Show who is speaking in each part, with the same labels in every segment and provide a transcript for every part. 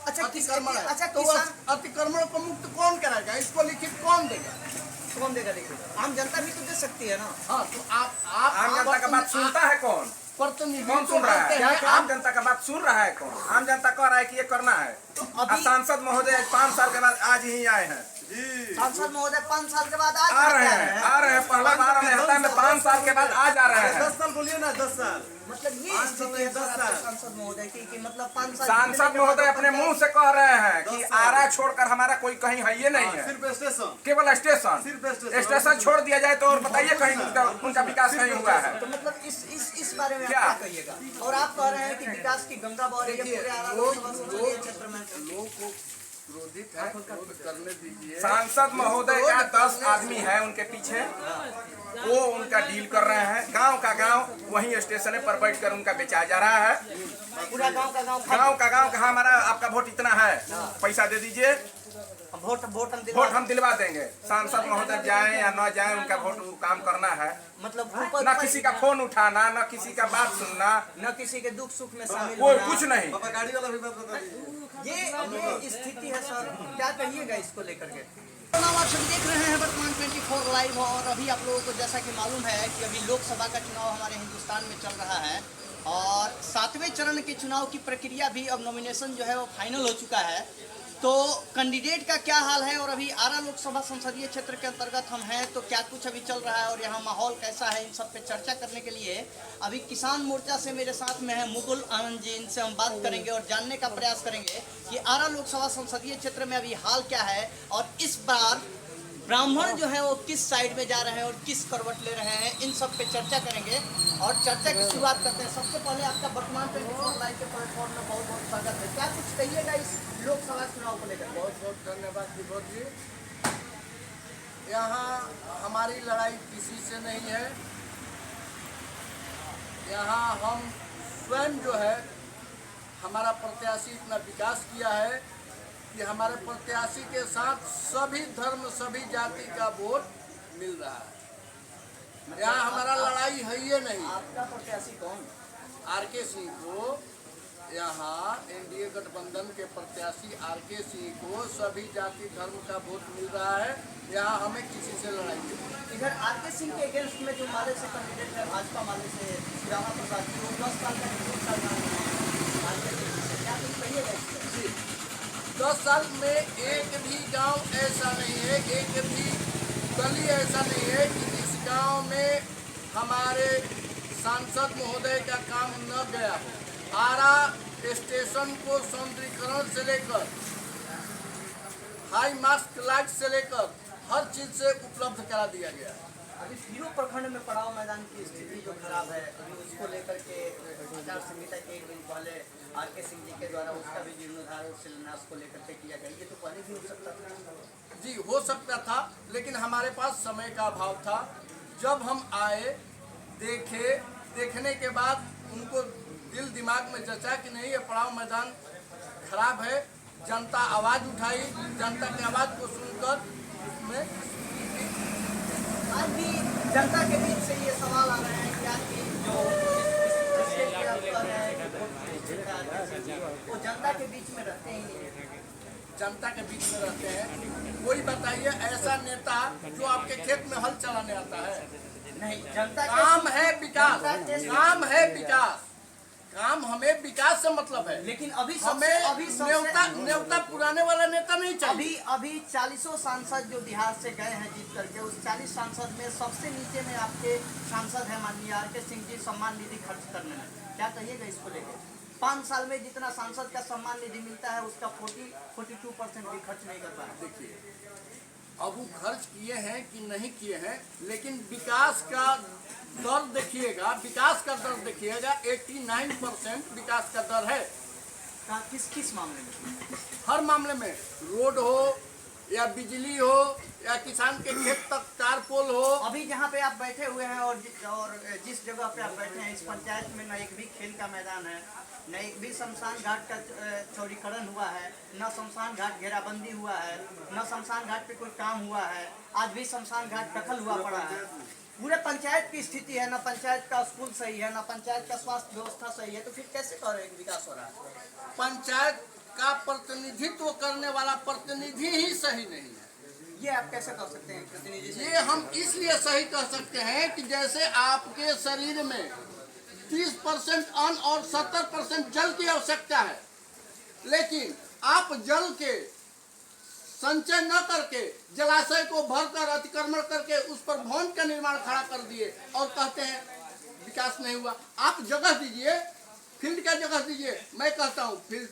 Speaker 1: अच्छा
Speaker 2: अतिक्रमण है।
Speaker 1: अच्छा
Speaker 2: तो अतिक्रमण को मुक्त कौन कराएगा? इसको लिखित कौन देगा?
Speaker 1: कौन देगा? देखिए आम जनता भी तो दे सकती है ना।
Speaker 2: हाँ, तो आप
Speaker 3: आम जनता का बात सुनता है कौन?
Speaker 2: प्रतिनिधि
Speaker 3: कौन सुन रहा है?
Speaker 2: हैं
Speaker 3: आम जनता का बात सुन रहा है कौन? आम जनता कह रहा है कि ये करना है।
Speaker 1: तो
Speaker 3: अब
Speaker 1: अभी
Speaker 3: सांसद महोदय 5 साल के बाद आज ही आए हैं।
Speaker 1: सांसद महोदय 5 साल के बाद आज
Speaker 3: आ रहे हैं पहला बार हमें होता है 5 साल के बाद आज आ रहे हैं।
Speaker 2: 10 साल बोलिए ना, 10 साल।
Speaker 1: मतलब ये स्थिति है सर आपके सांसद महोदय की कि मतलब 5 साल
Speaker 3: सांसद महोदय अपने मुंह से कह रहे हैं कि आरा छोड़कर हमारा कोई कहीं है ये नहीं है,
Speaker 2: सिर्फ स्टेशन,
Speaker 3: केवल स्टेशन।
Speaker 2: सिर्फ स्टेशन।
Speaker 3: स्टेशन छोड़ दिया जाए तो और बताइए कहीं उनका विकास नहीं हुआ है।
Speaker 1: तो मतलब इस बारे में आप
Speaker 3: क्या?
Speaker 1: क्या कहिएगा? और आप कह रहे हैं कि विकास की गंगा बह रही है पूरे आरा लोकसभा संसदीय क्षेत्र में।
Speaker 2: लोग को क्रोधित है, क्रोध करने दीजिए।
Speaker 3: सांसद महोदय का 10 आदमी है उनके पीछे, वो उनका डील कर रहे हैं। गांव का गांव वहीं स्टेशन पर बैठकर उनका बेचा जा रहा है।
Speaker 1: पूरा गांव का गांव
Speaker 3: कहा हमारा आपका वोट इतना है, पैसा दे दीजिए, वोट हम दिलवा देंगे। सांसद महोदय जाए या न जाए उनका वोट काम करना है।
Speaker 1: मतलब
Speaker 3: न किसी का फोन उठाना, न किसी का बात सुनना,
Speaker 1: न किसी के दुख सुख में शामिल
Speaker 3: कोई
Speaker 1: होना।
Speaker 3: कुछ नहीं।
Speaker 2: गाड़ी वाला भी बात बताइए।
Speaker 1: ये स्थिति है सर, क्या कहिएगा इसको लेकर के? चुनाव आप सभी देख रहे हैं वर्तमान 24 लाइव। और अभी आप लोगों को जैसा कि मालूम है कि अभी लोकसभा का चुनाव हमारे हिंदुस्तान में चल रहा है और 7वें चरण के चुनाव की प्रक्रिया भी अब नॉमिनेशन जो है वो फाइनल हो चुका है। तो कैंडिडेट का क्या हाल है और अभी आरा लोकसभा संसदीय क्षेत्र के अंतर्गत हम हैं तो क्या कुछ अभी चल रहा है और यहाँ माहौल कैसा है, इन सब पे चर्चा करने के लिए अभी किसान मोर्चा से मेरे साथ में है मुकुल आनंद जी। इनसे हम बात करेंगे और जानने का प्रयास करेंगे कि आरा लोकसभा संसदीय क्षेत्र में अभी हाल क्या है और इस बार ब्राह्मण जो है वो किस साइड में जा रहे हैं और किस करवट ले रहे हैं, इन सब पे चर्चा करेंगे और चर्चा की शुरुआत करते हैं। सबसे पहले आपका वर्तमान 24 लाइव के प्लेटफॉर्म में बहुत बहुत स्वागत है। क्या कुछ कहिएगा इस लोकसभा चुनाव को लेकर?
Speaker 2: बहुत बहुत धन्यवाद विभोद जी। यहाँ हमारी लड़ाई किसी से नहीं है। यहाँ हम स्वयं जो है हमारा प्रत्याशी इतना विकास किया है कि हमारे प्रत्याशी के साथ सभी धर्म सभी जाति का वोट मिल रहा है। यहाँ हमारा लड़ाई है ये नहीं।
Speaker 1: आपका प्रत्याशी कौन?
Speaker 2: आर.के. सिंह को, यहाँ एनडीए गठबंधन के प्रत्याशी आर.के. सिंह को सभी जाति धर्म का वोट मिल रहा है। यहाँ हमें किसी से लड़ाई नहीं।
Speaker 1: इधर आर.के. सिंह के अगेंस्ट में जो माले से कैंडिडेट है भाजपा माले से रामा प्रसाद जी, वो 10 साल का 20 साल का आर.के. सिंह से क्या कुछ कहिएगा इसमें?
Speaker 2: 10 साल में एक भी गांव ऐसा नहीं है, एक भी गली ऐसा नहीं है कि जिस गांव में हमारे सांसद महोदय का काम न गया हो। आरा स्टेशन को सौंदर्यीकरण से लेकर हाई मास्क लाइट से लेकर हर चीज से उपलब्ध करा दिया गया।
Speaker 1: अभी तीनों प्रखंड में पड़ाव मैदान की स्थिति जो खराब है, अभी उसको लेकर के आचार संहिता के एक दिन पहले आर.के. सिंह जी के द्वारा उसका भी जीर्णोद्धार और शिलान्यास को लेकर के किया गया। ये तो पहले भी हो सकता था।
Speaker 2: जी हो सकता था, लेकिन हमारे पास समय का अभाव था। जब हम आए, देखने के बाद उनको दिल दिमाग में जचा कि नहीं ये पड़ाव मैदान खराब है। जनता आवाज़ उठाई, जनता की आवाज़ को सुनकर उसमें
Speaker 1: आज भी जनता के बीच से ये सवाल आ रहे हैं क्या कि जो स्टेट के अफसर हैं वो जनता के बीच में रहते ही नहीं है।
Speaker 2: जनता के बीच में रहते हैं। कोई बताइए ऐसा नेता जो आपके खेत में हल चलाने आता है?
Speaker 1: नहीं, जनता
Speaker 2: काम है विकास, काम है विकास, काम हमें विकास से मतलब है।
Speaker 1: लेकिन अभी
Speaker 2: हमें न्योता पुराने वाला नेता नहीं चाहिए।
Speaker 1: अभी 40 सांसद जो बिहार से गए हैं जीत करके, उस 40 सांसद में सबसे नीचे में आपके सांसद है माननीय आर.के. सिंह जी सम्मान निधि खर्च करने में। क्या कहिएगा इसको लेकर? 5 साल में जितना सांसद का सम्मान निधि मिलता है उसका 42% भी खर्च नहीं कर पाए।
Speaker 2: देखिए, अब वो खर्च किए हैं कि नहीं किए हैं, लेकिन विकास का दर देखिएगा, विकास का दर देखिएगा, 89% विकास का दर है।
Speaker 1: किस मामले में?
Speaker 2: हर मामले में, रोड हो या बिजली हो या किसान के खेत तक तार पोल हो।
Speaker 1: अभी जहाँ पे आप बैठे हुए हैं और जिस जगह पे आप बैठे हैं, इस पंचायत में न एक भी खेल का मैदान है, न एक भी शमशान घाट का चौड़ीकरण हुआ है, न शमशान घाट घेराबंदी हुआ है, न शमशान घाट पे कोई काम हुआ है। आज भी शमशान घाट दखल हुआ पड़ा है। पूरे पंचायत की स्थिति है, न पंचायत का स्कूल सही है, न पंचायत का स्वास्थ्य व्यवस्था सही है, तो फिर कैसे कह रहे हैं विकास हो रहा है?
Speaker 2: पंचायत का प्रतिनिधित्व करने वाला प्रतिनिधि ही सही नहीं है।
Speaker 1: ये आप कैसे कर सकते हैं प्रतिनिधि से?
Speaker 2: ये हम इसलिए सही कह सकते हैं कि जैसे आपके शरीर में 30% अन्न और 70% जल की आवश्यकता है, लेकिन आप जल के संचय न करके जलाशय को भरकर अतिक्रमण करके उस पर भवन का निर्माण खड़ा कर दिए और कहते हैं विकास नहीं हुआ। आप जगह दीजिए, फील्ड का जगह दीजिए। मैं कहता हूँ फील्ड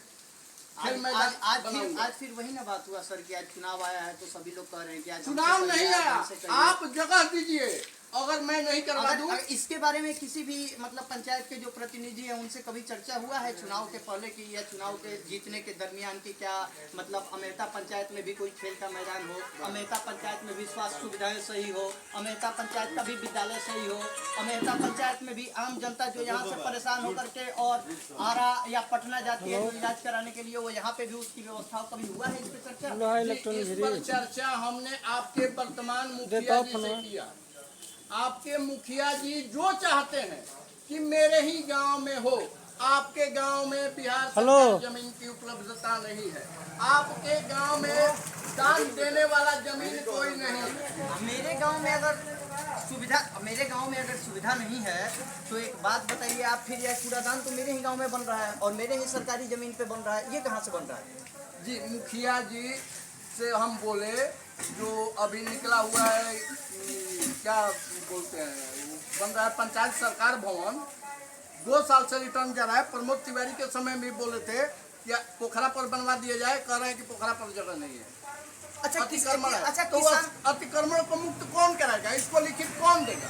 Speaker 1: आज फिर वही ना बात हुआ सर कि आज चुनाव आया है तो सभी लोग कह रहे हैं कि आज
Speaker 2: चुनाव नहीं आया, आप जगह दीजिए। अगर मैं नहीं करवा दूं,
Speaker 1: इसके बारे में किसी भी मतलब पंचायत के जो प्रतिनिधि हैं उनसे कभी चर्चा हुआ है चुनाव के पहले की या चुनाव के जीतने के दरमियान की? क्या मतलब अमेहता पंचायत में भी कोई खेल का मैदान हो, अमेहता पंचायत में भी स्वास्थ्य सुविधाएं सही हो, अमेहता पंचायत का भी विद्यालय सही हो, अमेहता पंचायत में भी आम जनता जो यहाँ से परेशान होकर के और आरा या पटना जाती है जो इलाज कराने के लिए, वो यहाँ पे भी उसकी व्यवस्था कभी हुआ है? इस पर चर्चा?
Speaker 2: इस पर चर्चा हमने आपके वर्तमान मुखिया जी से किया। आपके मुखिया जी जो चाहते हैं कि मेरे ही गांव में हो, आपके गांव में बिहार सरकार जमीन की उपलब्धता नहीं है, आपके गांव में दान देने वाला जमीन कोई नहीं।
Speaker 1: मेरे गांव में अगर सुविधा नहीं है तो एक बात बताइए आप, फिर यह कूड़ादान तो मेरे ही गांव में बन रहा है और मेरे ही सरकारी जमीन पे बन रहा है, ये कहाँ से बन रहा है?
Speaker 2: जी मुखिया जी से हम बोले जो अभी निकला हुआ है क्या बोलते हैं, बन रहा है पंचायत सरकार भवन, 2 साल से रिटर्न जा रहा है। प्रमोद तिवारी के समय भी बोले थे कि पोखरा पर बनवा दिया जाए, कह रहे हैं कि पोखरा पर जगह नहीं है।
Speaker 1: अच्छा
Speaker 2: अतिक्रमण है।
Speaker 1: अच्छा
Speaker 2: तो अतिक्रमण को मुक्त कौन कराएगा? इसको लिखित कौन देगा?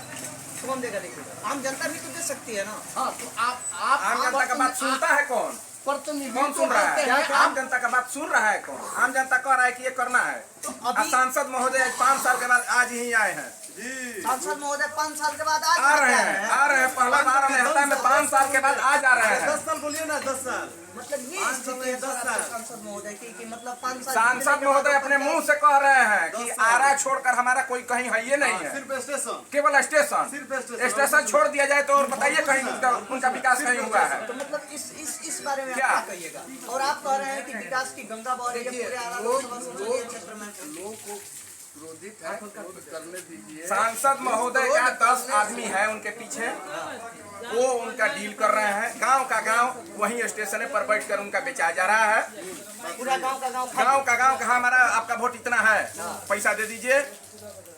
Speaker 1: कौन देगा लिखित? आम जनता भी तो दे सकती है ना।
Speaker 2: हाँ, तो आप
Speaker 3: आम जनता का बात सुनता है कौन?
Speaker 2: प्रतिनिधि
Speaker 3: कौन सुन रहा है? आम जनता का बात सुन रहा है कौन? आम जनता कह रहा है कि ये करना है।
Speaker 1: तो
Speaker 3: सांसद महोदय 5 साल के बाद आज ही आए हैं।
Speaker 1: सांसद महोदय 5 साल के बाद
Speaker 3: आ रहे हैं पहला बार अमेहता में 5 साल के बाद आज आ रहे हैं।
Speaker 4: 10 साल बोलिए ना, 10 साल।
Speaker 1: मतलब ये स्थिति है सांसद महोदय की मतलब 5 साल
Speaker 3: सांसद महोदय अपने मुंह से कह रहे हैं कि आरा छोड़कर हमारा कोई कहीं है ये नहीं है,
Speaker 4: सिर्फ स्टेशन,
Speaker 3: केवल स्टेशन।
Speaker 4: सिर्फ
Speaker 3: स्टेशन छोड़ दिया जाए तो और बताइए कहीं उनका विकास नहीं हुआ है।
Speaker 1: तो मतलब इस बारे में क्या कहिएगा? और आप कह रहे हैं कि विकास की गंगा बह रही है पूरे आरा लोकसभा संसदीय क्षेत्र में।
Speaker 2: लोगों को क्रोधित है, क्रोध करने दीजिए।
Speaker 3: सांसद महोदय का 10 आदमी है उनके पीछे, वो उनका डील कर रहे हैं। गांव का गांव वहीं स्टेशन पर बैठकर उनका बेचा जा रहा है।
Speaker 1: पूरा गांव का
Speaker 3: गांव कहा हमारा आपका वोट इतना है, पैसा दे दीजिए,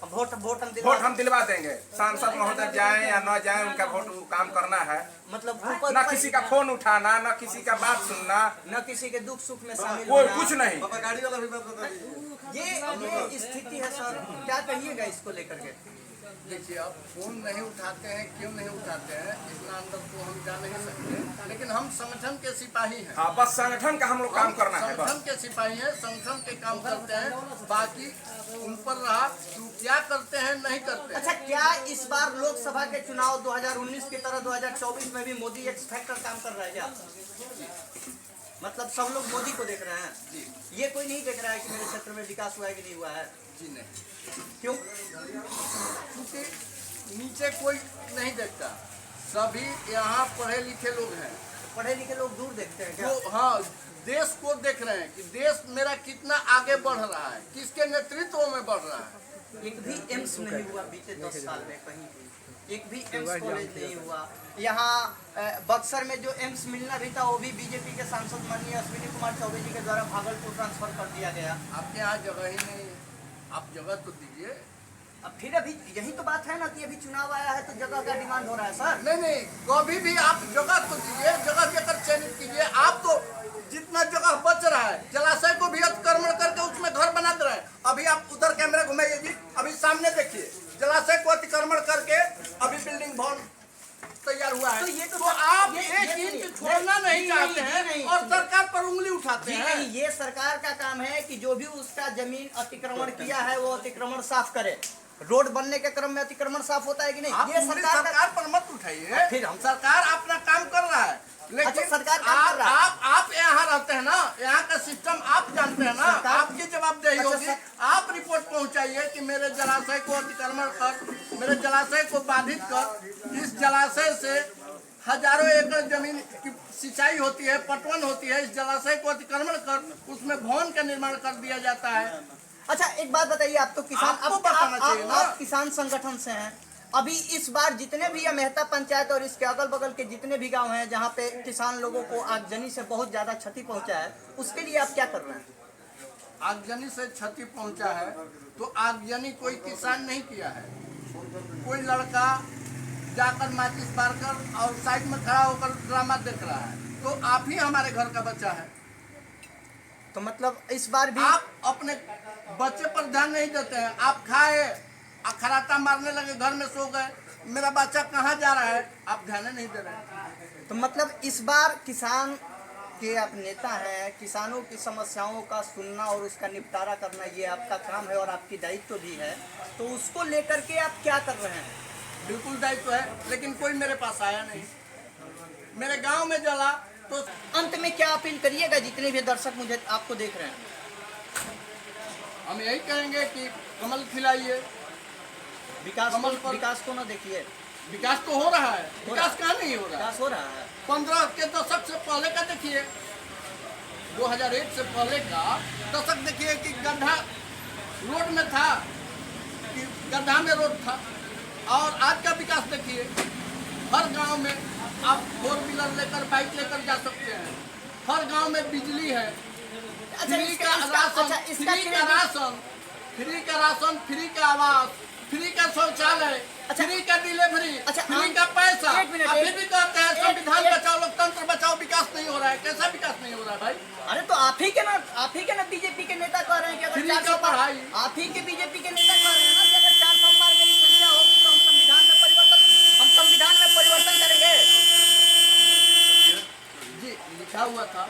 Speaker 3: वोट हम दिलवा देंगे। सांसद महोदय जाए या न जाए उनका वोट काम करना है।
Speaker 1: मतलब
Speaker 3: न किसी का फोन उठाना, न किसी का बात सुनना,
Speaker 1: न किसी के दुख सुख में शामिल
Speaker 3: कोई
Speaker 1: होना।
Speaker 3: कुछ नहीं।
Speaker 4: पापा गाड़ी वाला भी बात बताइए।
Speaker 1: ये स्थिति है सर, क्या कहिएगा इसको लेकर के?
Speaker 2: देखिए अब फोन नहीं उठाते हैं, क्यों नहीं उठाते हैं इतना अंदर तो हम जा नहीं सकते, लेकिन हम संगठन के सिपाही हैं।
Speaker 3: हाँ, बस संगठन का हम लोग काम करना है।
Speaker 2: संगठन के सिपाही हैं, संगठन के काम करते हैं, बाकी उन पर रहा तो क्या करते हैं नहीं करते हैं।
Speaker 1: अच्छा, क्या इस बार लोकसभा के चुनाव 2019 की तरह 2024 में भी मोदी एक्स फैक्टर काम कर रहा है क्या? मतलब सब लोग मोदी को देख रहे हैं
Speaker 2: जी,
Speaker 1: ये कोई नहीं देख रहा है कि मेरे क्षेत्र में विकास हुआ है कि नहीं हुआ है?
Speaker 2: जी नहीं,
Speaker 1: क्यों?
Speaker 2: क्योंकि नीचे कोई नहीं देखता, सभी यहाँ पढ़े लिखे लोग हैं।
Speaker 1: पढ़े लिखे लोग दूर देखते हैं क्या?
Speaker 2: जो हाँ देश को देख रहे हैं कि देश मेरा कितना आगे बढ़ रहा है, किसके नेतृत्व में बढ़ रहा है।
Speaker 1: एक भी एम्स नहीं हुआ बीते 10 साल में, कहीं भी एक भी एम्स कॉलेज नहीं हुआ। यहाँ बक्सर में जो एम्स मिलना भी था वो भी बीजेपी के सांसद माननीय अश्विनी कुमार चौबे जी के द्वारा भागलपुर ट्रांसफर कर दिया गया।
Speaker 2: आपके यहाँ जगह ही नहीं है, आप जगह तो दीजिए।
Speaker 1: अब फिर अभी यही तो बात है ना कि अभी चुनाव आया है तो जगह का डिमांड हो रहा है सर।
Speaker 2: नहीं, कभी भी आप जगह तो दीजिए, जगह देकर चयनित कीजिए। आप तो जितना जगह बच रहा है जलाशय को भी अतिक्रमण करके उसमें घर बना दे रहे हैं। अभी आप उधर कैमरा घुमाइए जी, अभी सामने देखिए, जलाशय को अतिक्रमण करके अभी बिल्डिंग भवन तैयार हुआ है।
Speaker 1: तो ये तो
Speaker 2: आप
Speaker 1: ये
Speaker 2: एक इंच छोड़ना नहीं चाहते हैं और सरकार पर उंगली उठाते हैं।
Speaker 1: नहीं, ये सरकार का काम है कि जो भी उसका जमीन अतिक्रमण किया है वो अतिक्रमण साफ करे। रोड बनने के क्रम में अतिक्रमण साफ होता है कि नहीं?
Speaker 2: आप
Speaker 1: ये
Speaker 2: सरकार पर मत उठाइए,
Speaker 1: फिर हम
Speaker 2: सरकार अपना काम कर रहा है, लेकिन
Speaker 1: अच्छा, सरकार काम कर रहा है।
Speaker 2: आप यहाँ रहते हैं ना, यहाँ का सिस्टम आप जानते हैं ना, आपकी जवाबदेही होगी। आप रिपोर्ट पहुँचाइए कि मेरे जलाशय को अतिक्रमण कर, मेरे जलाशय को बाधित कर, इस जलाशय से हजारों एकड़ जमीन की सिंचाई होती है, पटवन होती है, इस जलाशय को अतिक्रमण कर उसमें भवन का निर्माण कर दिया जाता है।
Speaker 1: अच्छा एक बात बताइए, आप तो किसान,
Speaker 2: आपको बताना चाहिए ना।
Speaker 1: आप किसान संगठन से हैं। अभी इस बार जितने भी मेहता पंचायत और इसके अगल बगल के जितने भी गांव हैं जहां पे किसान लोगों को आगजनी से बहुत ज्यादा क्षति पहुंचा है, उसके लिए आप क्या कर रहे हैं?
Speaker 2: आगजनी से क्षति पहुंचा है तो आगजनी कोई किसान नहीं किया है, कोई लड़का जाकर माचिस बारकर और साइड में खड़ा होकर ड्रामा देख रहा है। तो आप ही हमारे घर का बच्चा है,
Speaker 1: तो मतलब इस बार भी
Speaker 2: आप अपने बच्चे पर ध्यान नहीं देते हैं। आप खाए, खराटा मारने लगे, घर में सो गए, मेरा बच्चा कहाँ जा रहा है, आप ध्यान नहीं दे रहे हैं।
Speaker 1: तो मतलब इस बार किसान के आप नेता हैं, किसानों की समस्याओं का सुनना और उसका निपटारा करना ये आपका काम है और आपकी दायित्व भी है, तो उसको लेकर के आप क्या कर रहे हैं?
Speaker 2: बिल्कुल दायित्व है, लेकिन कोई मेरे पास आया नहीं। मेरे गांव में जला तो
Speaker 1: अंत में क्या अपील करिएगा जितने भी दर्शक मुझे आपको देख रहे हैं?
Speaker 2: हम यही कहेंगे कि कमल खिलाइए।
Speaker 1: विकास को ना देखिए,
Speaker 2: विकास तो हो रहा है, विकास कहाँ नहीं हो रहा है।
Speaker 1: विकास हो रहा है।
Speaker 2: 15 के दशक से पहले का देखिए, 2001 से पहले का दशक देखिए कि गड्ढा रोड में था, कि गड्ढा में रोड था। और आज का विकास देखिए, हर गांव में आप 4 व्हीलर लेकर, बाइक लेकर जा सकते हैं। हर गांव में बिजली है, फ्री का राशन, फ्री का आवास, फ्री का शौचालय, फ्री का डिलीवरी, फ्री का पैसा।
Speaker 1: एक मिनट,
Speaker 2: आप फिर भी कहते हैं संविधान बचाओ, लोकतंत्र बचाओ, विकास नहीं हो रहा है। कैसा विकास नहीं हो रहा है भाई?
Speaker 1: अरे तो आप ही के ना बीजेपी के नेता कह रहे हैं कि अगर
Speaker 2: फ्री
Speaker 1: 400
Speaker 2: का पढ़ाई,
Speaker 1: आप ही के बीजेपी के नेता कह रहे हैं ना कि अगर 400 पार की संख्या होगी तो हम संविधान में परिवर्तन करेंगे।
Speaker 2: जी लिखा हुआ था,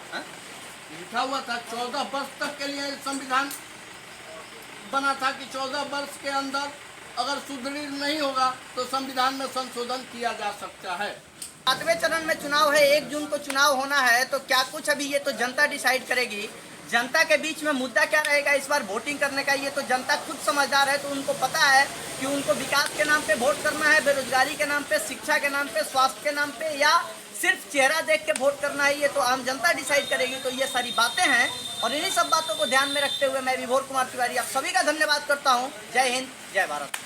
Speaker 2: लिखा हुआ था 14 वर्ष तक के लिए संविधान बना था कि 14 वर्ष के अंदर अगर सुदृढ़ नहीं होगा तो संविधान में संशोधन किया जा सकता है।
Speaker 1: 7वें चरण में चुनाव है, 1 जून को चुनाव होना है, तो क्या कुछ अभी ये तो जनता डिसाइड करेगी। जनता के बीच में मुद्दा क्या रहेगा इस बार वोटिंग करने का, ये तो जनता खुद समझदार है, तो उनको पता है कि उनको विकास के नाम पे वोट करना है, बेरोजगारी के नाम पे, शिक्षा के नाम पे, स्वास्थ्य के नाम पे, या सिर्फ चेहरा देख के वोट करना है, ये तो आम जनता डिसाइड करेगी। तो ये सारी बातें हैं और इन्हीं सब बातों को ध्यान में रखते हुए मैं विभोर कुमार तिवारी आप सभी का धन्यवाद करता हूँ। जय हिंद, जय भारत।